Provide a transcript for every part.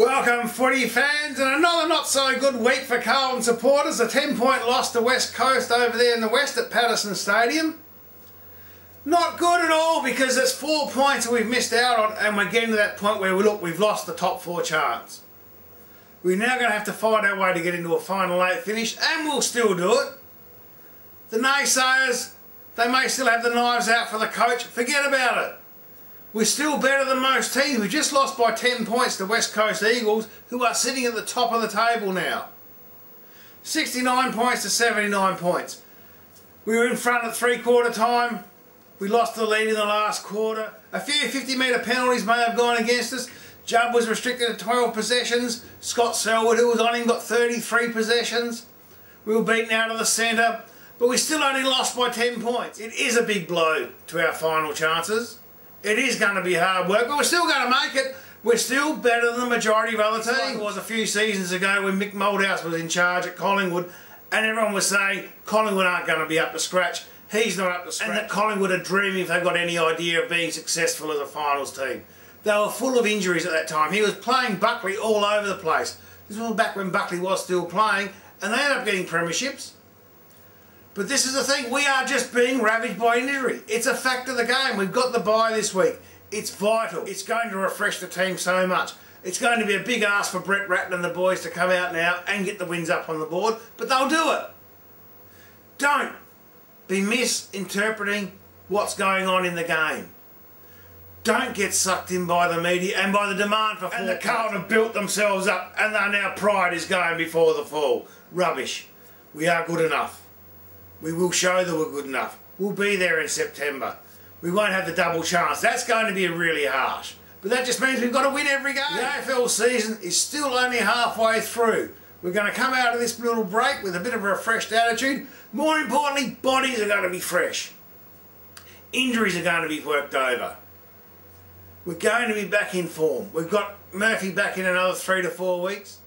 Welcome footy fans, and another not so good week for Carlton supporters. A 10-point loss to West Coast over there in the west at Patersons Stadium. Not good at all, because it's 4 points that we've missed out on, and we're getting to that point where we've lost the top 4 chance. We're now going to have to fight our way to get into a final 8 finish, and we'll still do it. The naysayers, they may still have the knives out for the coach. Forget about it. We're still better than most teams. We just lost by 10 points to West Coast Eagles, who are sitting at the top of the table now. 69 points to 79 points. We were in front at three-quarter time. We lost the lead in the last quarter. A few 50-metre penalties may have gone against us. Jubb was restricted to 12 possessions. Scott Selwood, who was on him, got 33 possessions. We were beaten out of the centre, but we still only lost by 10 points. It is a big blow to our final chances. It is going to be hard work, but we're still going to make it. We're still better than the majority of other teams. Like it was a few seasons ago when Mick Moldhouse was in charge at Collingwood, and everyone was saying Collingwood aren't going to be up to scratch. He's not up to scratch. And that Collingwood are dreaming if they've got any idea of being successful as a finals team. They were full of injuries at that time. He was playing Buckley all over the place. This was back when Buckley was still playing, and they ended up getting premierships. But this is the thing, we are just being ravaged by injury. It's a fact of the game. We've got the bye this week. It's vital. It's going to refresh the team so much. It's going to be a big ask for Rd13 and the boys to come out now and get the wins up on the board, but they'll do it. Don't be misinterpreting what's going on in the game. Don't get sucked in by the media and by the demand for and the Carlton have built themselves up and now pride is going before the fall. Rubbish. We are good enough. We will show that we're good enough. We'll be there in September. We won't have the double chance. That's going to be really harsh. But that just means we've got to win every game. The AFL season is still only halfway through. We're going to come out of this little break with a bit of a refreshed attitude. More importantly, bodies are going to be fresh. Injuries are going to be worked over. We're going to be back in form. We've got Murphy back in another 3 to 4 weeks.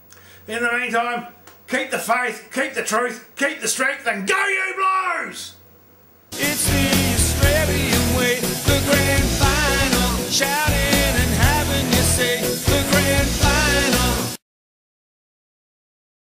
In the meantime, keep the faith, keep the truth, keep the strength, and go you Blues!